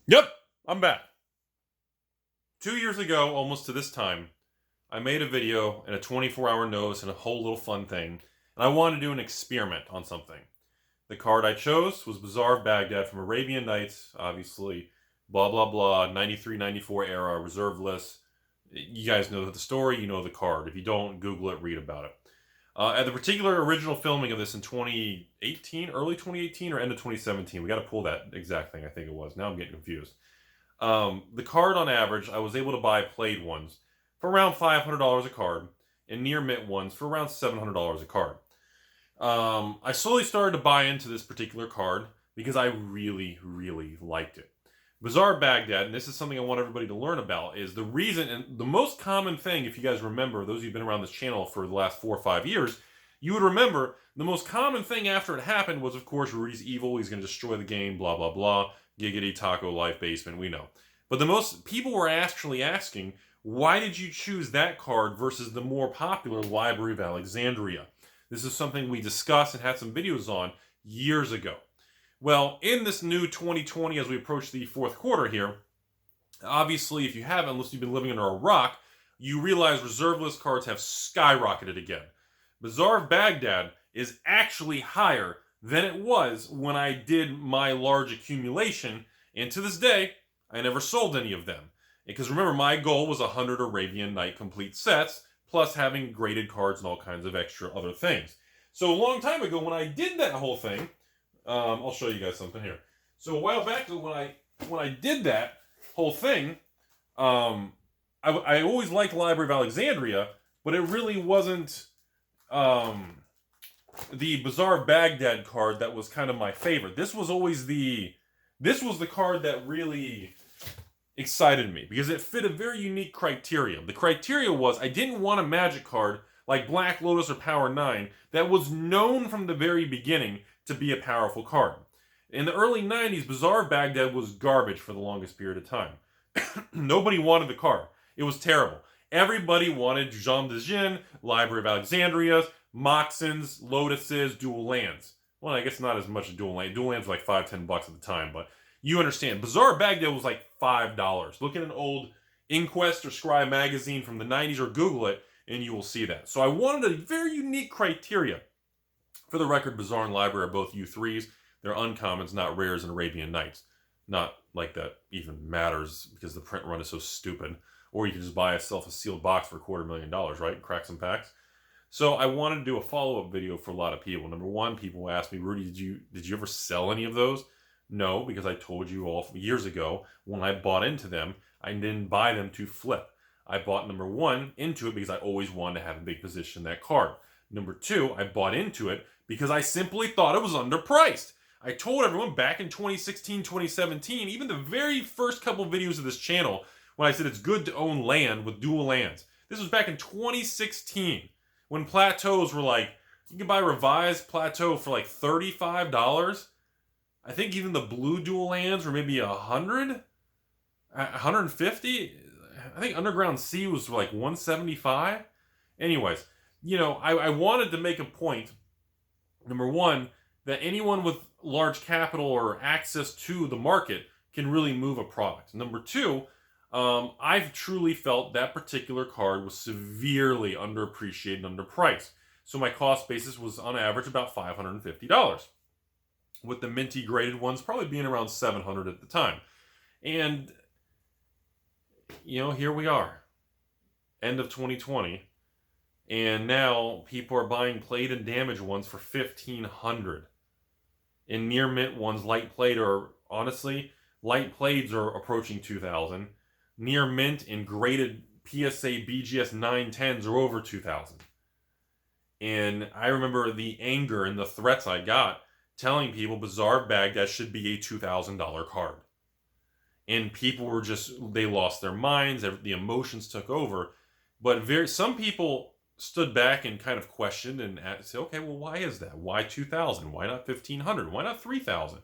Yep, I'm back. 2 years ago, almost to this time, I made a video and a 24-hour notice and a whole little fun thing, and I wanted to do an experiment on something. The card I chose was Bazaar of Baghdad from Arabian Nights, obviously, blah, blah, blah, 93, 94 era, reserve list. You guys know the story, you know the card. If you don't, Google it, read about it. At the particular original filming of this in 2018, early 2018 or end of 2017, we got to pull that exact thing, I think it was. Now I'm getting confused. The card on average, I was able to buy played ones for around $500 a card, and near mint ones for around $700 a card. I slowly started to buy into this particular card because I really, really liked it. Bazaar of Baghdad, and this is something I want everybody to learn about, is the reason, and the most common thing, if you guys remember, those of you who've been around this channel for the last 4 or 5 years, you would remember the most common thing after it happened was, of course, Rudy's evil, he's going to destroy the game, blah, blah, blah, giggity, taco, life, basement, we know. But the most people were actually asking, why did you choose that card versus the more popular Library of Alexandria? This is something we discussed and had some videos on years ago. Well, in this new 2020, as we approach the fourth quarter here, obviously, if you haven't, unless you've been living under a rock, you realize reserve list cards have skyrocketed again. Bazaar of Baghdad is actually higher than it was when I did my large accumulation, and to this day, I never sold any of them. Because remember, my goal was 100 Arabian Night complete sets, plus having graded cards and all kinds of extra other things. So a long time ago, when I did that whole thing, I'll show you guys something here. So a while back, when I did that whole thing, I always liked Library of Alexandria, but it really wasn't the Bazaar of Baghdad card that was kind of my favorite. This was the card that really excited me because it fit a very unique criteria. The criteria was I didn't want a Magic card like Black Lotus or Power 9 that was known from the very beginning to be a powerful card. In the early 90s, Bazaar of Baghdad was garbage for the longest period of time. Nobody wanted the card. It was terrible. Everybody wanted Jean de Jin, Library of Alexandria, Moxins, Lotuses, Dual Lands. Well, I guess not as much as Dual Lands. Dual Lands were like $5-10 at the time, but you understand. Bazaar of Baghdad was like $5. Look at an old Inquest or Scry magazine from the 90s or Google it, and you will see that. So I wanted a very unique criteria. For the record, Bazaar and Library are both U3s. They're uncommons, not rares and Arabian Nights. Not like that even matters because the print run is so stupid. Or you can just buy yourself a sealed box for $250,000, right? Crack some packs. So I wanted to do a follow-up video for a lot of people. Number one, people asked me, Rudy, did you ever sell any of those? No, because I told you all years ago when I bought into them, I didn't buy them to flip. I bought number one into it because I always wanted to have a big position in that card. Number two, I bought into it because I simply thought it was underpriced. I told everyone back in 2016, 2017, even the very first couple videos of this channel, when I said it's good to own land with dual lands. This was back in 2016, when plateaus were like, you can buy a revised plateau for like $35. I think even the blue dual lands were maybe 100, 150. I think Underground Sea was like 175. Anyways, I wanted to make a point, number one, that anyone with large capital or access to the market can really move a product. Number two, I've truly felt that particular card was severely underappreciated and underpriced. So my cost basis was on average about $550, with the minty graded ones probably being around $700 at the time. And, here we are, end of 2020. And now people are buying played and damaged ones for $1,500. And near mint ones, light played, are honestly, light playeds are approaching $2,000. Near mint and graded PSA BGS 910s are over $2,000. And I remember the anger and the threats I got telling people Bazaar of Baghdad should be a $2,000 card. And people were they lost their minds, the emotions took over. But some people stood back and kind of questioned and said, okay, well, why is that? Why 2,000? Why not 1,500? Why not 3,000?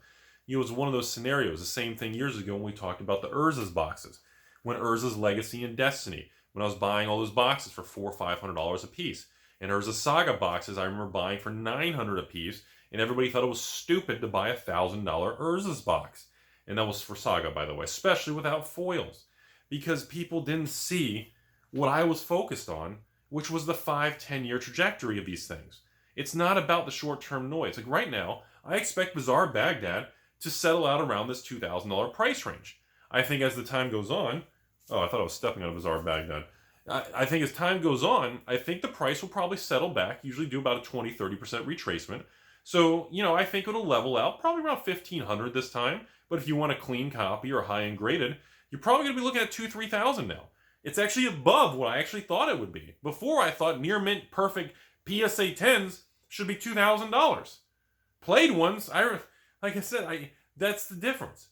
It was one of those scenarios. The same thing years ago when we talked about the Urza's boxes. When Urza's Legacy and Destiny, when I was buying all those boxes for $400 or $500 a piece. And Urza Saga boxes I remember buying for $900 a piece, and everybody thought it was stupid to buy $1,000 Urza's box. And that was for Saga, by the way, especially without foils. Because people didn't see what I was focused on, which was the 5-10 year trajectory of these things. It's not about the short-term noise. Like right now, I expect Bazaar of Baghdad to settle out around this $2,000 price range. I think as the time goes on, oh, I thought I was stepping on a Bazaar of Baghdad. I think as time goes on, I think the price will probably settle back, usually do about a 20-30% retracement. So, I think it'll level out, probably around $1,500 this time. But if you want a clean copy or high-end graded, you're probably going to be looking at $2,000-3,000 now. It's actually above what I actually thought it would be. Before, I thought near mint perfect PSA 10s should be $2,000. Played ones, like I said, that's the difference.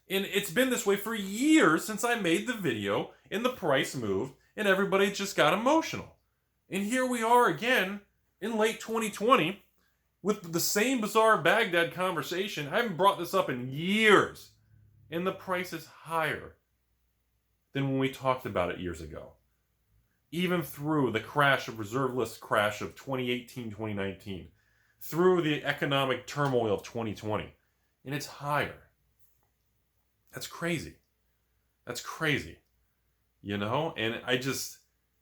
And it's been this way for years since I made the video, and the price moved, and everybody just got emotional. And here we are again in late 2020 with the same Bazaar of Baghdad conversation. I haven't brought this up in years, and the price is higher than when we talked about it years ago. Even through the crash of reserve list crash of 2018, 2019, through the economic turmoil of 2020, and it's higher. That's crazy. That's crazy. And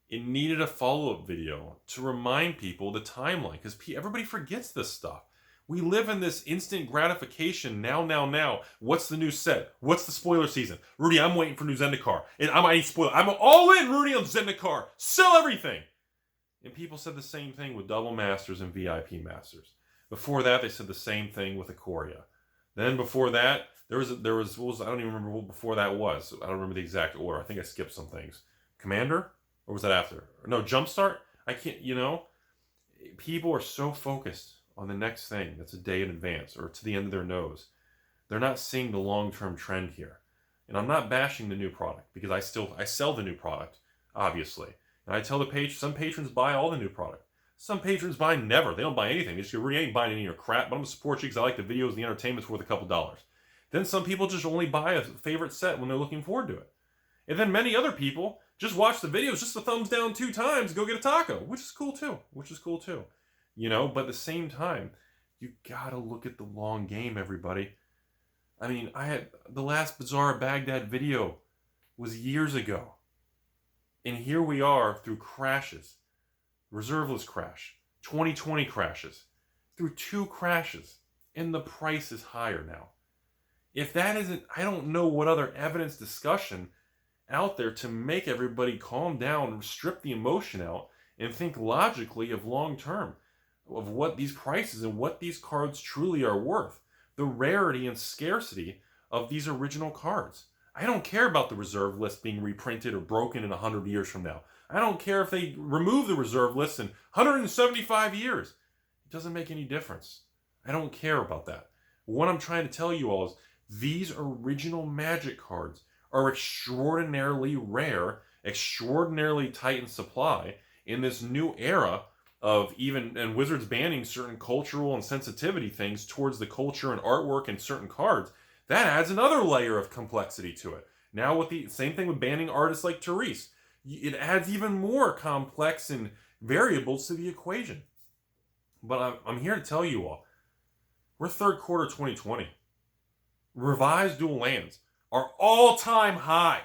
it needed a follow-up video to remind people the timeline, because everybody forgets this stuff. We live in this instant gratification now. What's the new set? What's the spoiler season? Rudy, I'm waiting for new Zendikar. And I need spoiler. I'm all in, Rudy, on Zendikar. Sell everything. And people said the same thing with Double Masters and VIP Masters. Before that, they said the same thing with Ikoria. Then before that, there was I don't even remember what before that was. I don't remember the exact order. I think I skipped some things. Commander? Or was that after? No, Jumpstart? I can't, people are so focused on the next thing that's a day in advance or to the end of their nose. They're not seeing the long-term trend here. And I'm not bashing the new product, because I sell the new product, obviously. And I tell some patrons buy all the new product. Some patrons buy never. They don't buy anything. They just go, Rudy, ain't buying any of your crap, but I'm going to support you because I like the videos and the entertainment's worth a couple dollars. Then some people just only buy a favorite set when they're looking forward to it. And then many other people just watch the videos, just the thumbs down 2 times, go get a taco, which is cool too. But at the same time, you gotta look at the long game, everybody. I mean, the last Bazaar of Baghdad video was years ago. And here we are through crashes. Reserve list crash, 2020 crashes, through 2 crashes, and the price is higher now. If that isn't, I don't know what other evidence discussion out there to make everybody calm down, strip the emotion out, and think logically of long term, of what these prices and what these cards truly are worth. The rarity and scarcity of these original cards. I don't care about the reserve list being reprinted or broken in 100 years from now. I don't care if they remove the reserve list in 175 years. It doesn't make any difference. I don't care about that. What I'm trying to tell you all is these original Magic cards are extraordinarily rare, extraordinarily tight in supply in this new era of and Wizards banning certain cultural and sensitivity things towards the culture and artwork and certain cards. That adds another layer of complexity to it. Now with the same thing with banning artists like Theros, it adds even more complex and variables to the equation. But I'm here to tell you all, we're third quarter 2020. Revised dual lands are all-time high,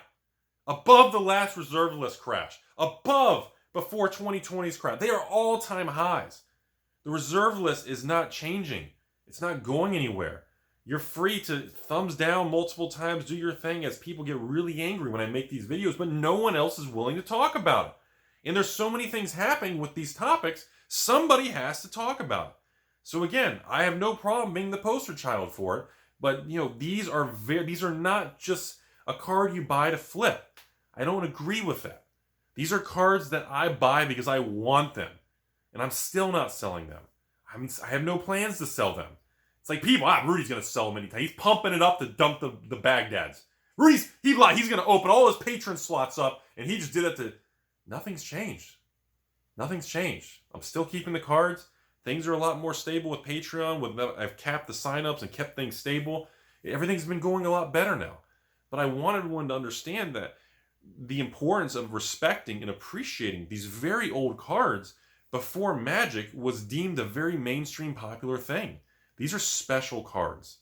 above the last reserve list crash, above before 2020's crash. They are all-time highs. The reserve list is not changing. It's not going anywhere. You're free to thumbs down multiple times, do your thing, as people get really angry when I make these videos, but no one else is willing to talk about it. And there's so many things happening with these topics, somebody has to talk about it. So again, I have no problem being the poster child for it, but these are not just a card you buy to flip. I don't agree with that. These are cards that I buy because I want them, and I'm still not selling them. I have no plans to sell them. It's like people, Rudy's going to sell them anytime. He's pumping it up to dump the Bagdads. Rudy's, he's going to open all his patron slots up, and he just did it to... Nothing's changed. Nothing's changed. I'm still keeping the cards. Things are a lot more stable with Patreon. I've capped the signups and kept things stable. Everything's been going a lot better now. But I wanted everyone to understand that the importance of respecting and appreciating these very old cards before Magic was deemed a very mainstream popular thing. These are special cards.